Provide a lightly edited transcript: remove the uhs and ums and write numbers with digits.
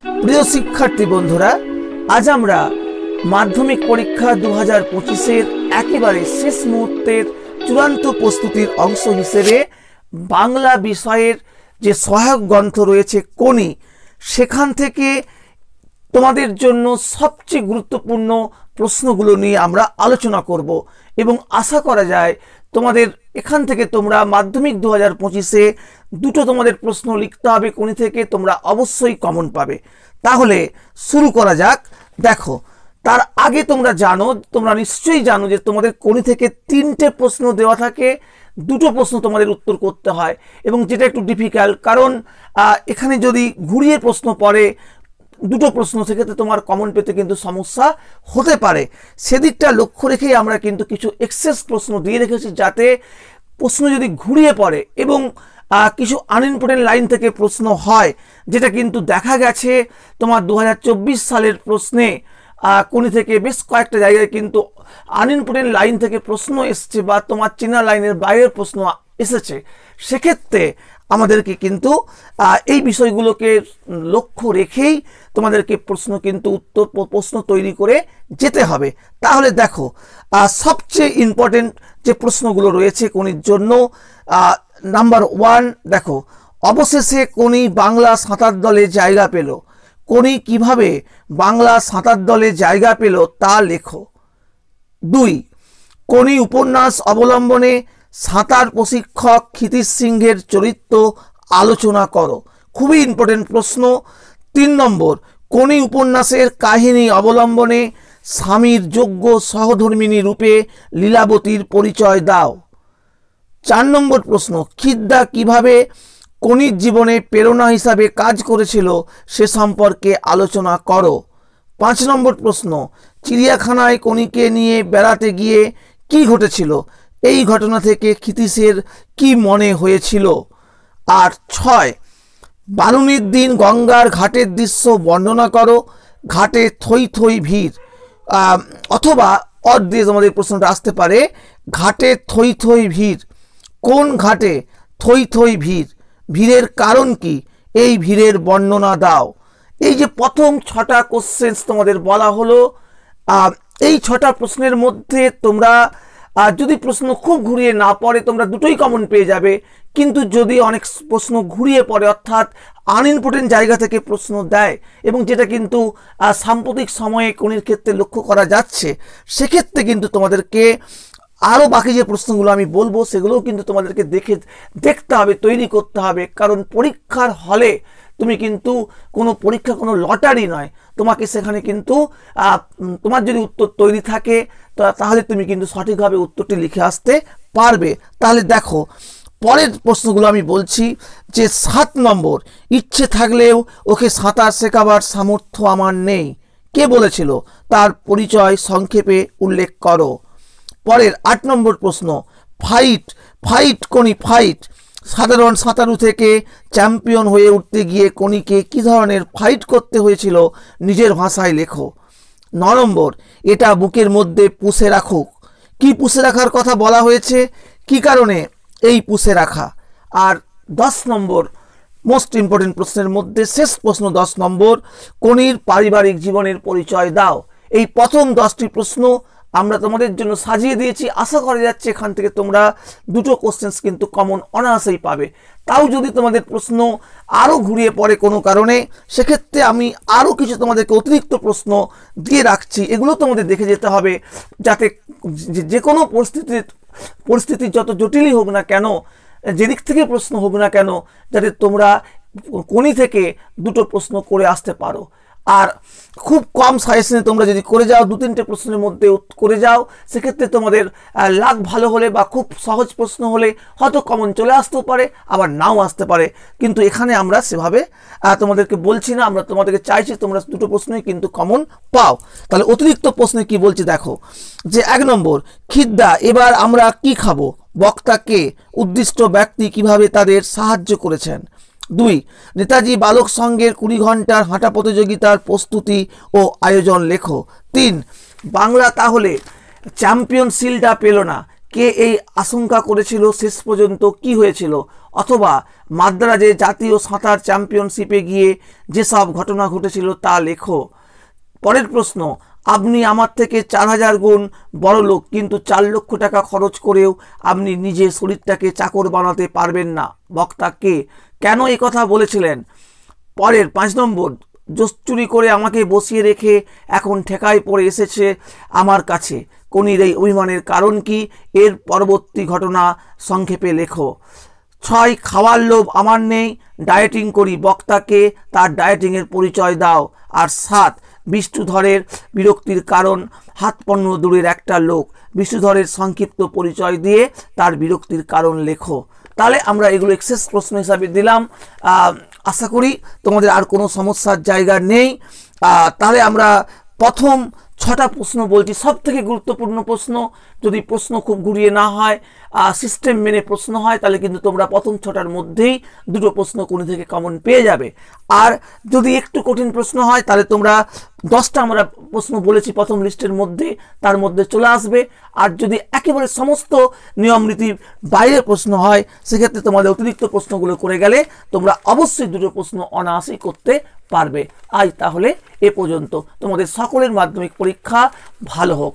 প্রিয় শিক্ষার্থী বন্ধুরা, আজ আমরা মাধ্যমিক পরীক্ষা 2025-এর একেবারে শেষ মুহূর্তের চূড়ান্ত প্রস্তুতির অংশ হিসেবে বাংলা বিষয়ের যে সহায়ক গ্রন্থ রয়েছে কোনি, সেখান থেকে তোমাদের জন্য সবচেয়ে গুরুত্বপূর্ণ প্রশ্নগুলো নিয়ে আমরা আলোচনা করব এবং আশা করা যায় তোমাদের এখান থেকে তোমরা মাধ্যমিক 2025-এ দুটো তোমাদের প্রশ্ন লিখতে হবে কোনি থেকে, তোমরা অবশ্যই কমন পাবে। তাহলে শুরু করা যাক। দেখো, তার আগে তোমরা নিশ্চয়ই জানো যে তোমাদের কোনি থেকে 3টে প্রশ্ন দেওয়া থাকে, দুটো প্রশ্ন তোমাদের উত্তর করতে হয় এবং যেটা একটু ডিফিকাল্ট, কারণ এখানে যদি ঘুরিয়ে প্রশ্ন পড়ে দুটো প্রশ্ন থেকে তোমার কমন পেতে কিন্তু সমস্যা হতে পারে। সেদিকটা লক্ষ্য রেখেই আমরা কিন্তু কিছু এক্সেস প্রশ্ন দিয়ে রেখেছি, যাতে প্রশ্ন যদি ঘুরিয়ে পড়ে এবং কিছু আনইম্পর্টেন্ট লাইন থেকে প্রশ্ন হয়, যেটা কিন্তু দেখা গেছে তোমার 2024 সালের প্রশ্নে কোনি থেকে বেশ কয়েকটা জায়গায় কিন্তু আনইম্পর্টেন্ট লাইন থেকে প্রশ্ন এসছে বা তোমার চেনা লাইনের বাইরের প্রশ্ন এসেছে। সেক্ষেত্রে আমাদেরকে কিন্তু এই বিষয়গুলোকে লক্ষ্য রেখেই তোমাদেরকে প্রশ্ন তৈরি করে যেতে হবে। তাহলে দেখো, সবচেয়ে ইম্পর্টেন্ট যে প্রশ্নগুলো রয়েছে কোনির জন্য, নাম্বার 1 দেখো, অবশেষে কোনি বাংলা সাঁতার দলে জায়গা পেল। কোনি কিভাবে বাংলা সাঁতার দলে জায়গা পেল তা লেখো। 2, কোনি উপন্যাস অবলম্বনে সাঁতার প্রশিক্ষক ক্ষিতিশ সিংহের চরিত্র আলোচনা করো। খুবই ইম্পর্টেন্ট প্রশ্ন। 3 নম্বর, কোনি উপন্যাসের কাহিনী অবলম্বনে স্বামীর যোগ্য সহধর্মিণী রূপে লীলাবতীর পরিচয় দাও। 4 নম্বর প্রশ্ন, খিদ্দা কিভাবে কোনির জীবনে প্রেরণা হিসাবে কাজ করেছিল সে সম্পর্কে আলোচনা করো। 5 নম্বর প্রশ্ন, চিড়িয়াখানায় কোনিকে নিয়ে বেড়াতে গিয়ে কি ঘটেছিল, এই ঘটনা থেকে ক্ষিতীশের কি মনে হয়েছিল। আর 6, বারুণীর দিন গঙ্গার ঘাটের দৃশ্য বর্ণনা করো। ঘাটে থই থই ভিড়, অথবা দিয়ে তোমাদের প্রশ্নটা আসতে পারে, ঘাটে থই থই ভিড়, কোন ঘাটে থই থই ভিড়, ভিড়ের কারণ কি, এই ভিড়ের বর্ণনা দাও। এই যে প্রথম 6টা কোশ্চেন্স তোমাদের বলা হলো, এই 6টা প্রশ্নের মধ্যে তোমরা যদি প্রশ্ন খুব ঘুরিয়ে না পড়ে তোমরা দুটোই কমন পেয়ে যাবে, কিন্তু যদি অনেক প্রশ্ন ঘুরিয়ে পড়ে অর্থাৎ আনইম্পর্টেন্ট জায়গা থেকে প্রশ্ন দেয়, এবং যেটা কিন্তু সাম্প্রতিক সময়ে কোনির ক্ষেত্রে লক্ষ্য করা যাচ্ছে, সেক্ষেত্রে কিন্তু তোমাদেরকে আরও বাকি যে প্রশ্নগুলো আমি বলবো সেগুলোও কিন্তু তোমাদেরকে দেখতে হবে, তৈরি করতে হবে। কারণ পরীক্ষার হলে তুমি কিন্তু কোনো লটারি নয়, তোমাকে সেখানে কিন্তু তোমার যদি উত্তর তৈরি থাকে তাহলে তুমি কিন্তু সঠিকভাবে উত্তরটি লিখে আসতে পারবে। তাহলে দেখো, পরের প্রশ্নগুলো আমি বলছি যে 7 নম্বর, ইচ্ছে থাকলেও ওকে সাঁতার শেখাবার সামর্থ্য আমার নেই, কে বলেছিল, তার পরিচয় সংক্ষেপে উল্লেখ করো। পরের 8 নম্বর প্রশ্ন, ফাইট কোনি ফাইট, সাধারণ সাঁতারু থেকে চ্যাম্পিয়ন হয়ে উঠতে গিয়ে কোনিকে কী ধরনের ফাইট করতে হয়েছিল নিজের ভাষায় লেখো। 9 নম্বর, এটা বুকের মধ্যে পুষে রাখুক, কি পুষে রাখার কথা বলা হয়েছে, কি কারণে এই পুষে রাখা। আর 10 নম্বর মোস্ট ইম্পর্টেন্ট প্রশ্নের মধ্যে শেষ প্রশ্ন 10 নম্বর, কোনির পারিবারিক জীবনের পরিচয় দাও। এই প্রথম 10টি প্রশ্ন আমরা তোমাদের জন্য সাজিয়ে দিয়েছি। আশা করা যাচ্ছে এখান থেকে তোমরা দুটো কোশ্চেন্স কিন্তু কমন অনায়াসেই পাবে। তাও যদি তোমাদের প্রশ্ন আরও ঘুরিয়ে পড়ে কোনো কারণে, সেক্ষেত্রে আমি আরও কিছু তোমাদেরকে অতিরিক্ত প্রশ্ন দিয়ে রাখছি। এগুলো তোমাদের দেখে যেতে হবে, যাতে যে কোনো পরিস্থিতি যত জটিলই হোক না কেন, যেদিক থেকে প্রশ্ন হোক না কেন, যাতে তোমরা কোনি থেকে দুটো প্রশ্ন করে আসতে পারো। আর খুব কম সাজেশনে তোমরা যদি করে যাও, 2-3টে প্রশ্নের মধ্যে করে যাও, সেক্ষেত্রে তোমাদের লাক ভালো হলে বা খুব সহজ প্রশ্ন হলে হয়তো কমন চলে আসতেও পারে, আবার নাও আসতে পারে। কিন্তু এখানে আমরা সেভাবে তোমাদেরকে বলছি না, আমরা তোমাদেরকে চাইছি তোমরা দুটো প্রশ্নই কিন্তু কমন পাও। তাহলে অতিরিক্ত প্রশ্নে কি বলছি দেখো, যে 1 নম্বর, খিদ্দা এবার আমরা কি খাবো, বক্তাকে উদ্দিষ্ট ব্যক্তি কিভাবে তাদের সাহায্য করেছেন। 2, নেতাজি বালক সংঘের 20 ঘন্টার হাঁটা প্রতিযোগিতার প্রস্তুতি ও আয়োজন লেখো। 3, বাংলা তাহলে চ্যাম্পিয়ন শিলটা পেল না, কে এই আশঙ্কা করেছিল, শেষ পর্যন্ত কি হয়েছিল? অথবা মাদ্রাজে জাতীয় সাঁতার চ্যাম্পিয়নশিপে গিয়ে যেসব ঘটনা ঘটেছিল তা লেখো। পরের প্রশ্ন, আপনি আমার থেকে 4000 গুণ বড় লোক, কিন্তু 4 লক্ষ টাকা খরচ করেও আপনি নিজের শরীরটাকে চাকর বানাতে পারবেন না। বক্তা কে? কেন এই কথা বলেছিলেন? পরের 5 নম্বর, জোচ্চুরি করে আমাকে বসিয়ে রেখে এখন ঠেকায় পড়ে এসেছে আমার কাছে। কনির এই অভিমানের কারণ কি? এর পরবর্তী ঘটনা সংক্ষেপে লেখো। 6, খাওয়ার লোভ আমার নেই, ডায়েটিং করি। বক্তাকে, তার ডায়েটিংয়ের পরিচয় দাও। আর 7, বিষ্ণুধরের বিরক্তির কারণ। হাতপন্ন দূরের একটা লোক। বিষ্ণুধরের সংক্ষিপ্ত পরিচয় দিয়ে তার বিরক্তির কারণ লেখো। তাহলে আমরা এগুলো এক্সেস প্রশ্ন হিসাবে দিলাম। আশা করি তোমাদের আর কোনো সমস্যার জায়গা নেই। তাহলে আমরা প্রথম 6টা প্রশ্ন বলছি, সব থেকে গুরুত্বপূর্ণ প্রশ্ন। যদি প্রশ্ন খুব ঘুরিয়ে না হয়, সিস্টেম মেনে প্রশ্ন হয়, তাহলে কিন্তু তোমরা প্রথম 6টার মধ্যেই 2টো প্রশ্ন কোন থেকে কমন পেয়ে যাবে। আর যদি একটু কঠিন প্রশ্ন হয়, তাহলে তোমরা 10টা আমরা প্রশ্ন বলেছি প্রথম লিস্টের মধ্যে, তার মধ্যে চলে আসবে। আর যদি একেবারে সমস্ত নিয়ম নীতির বাইরের প্রশ্ন হয়, সেক্ষেত্রে তোমাদের অতিরিক্ত প্রশ্নগুলো করে গেলে তোমরা অবশ্যই 2টো প্রশ্ন অনায়াসেই করতে পারবে। আজ তাহলে এ পর্যন্ত। তোমাদের সকলের মাধ্যমিক পরীক্ষা ভালো হোক।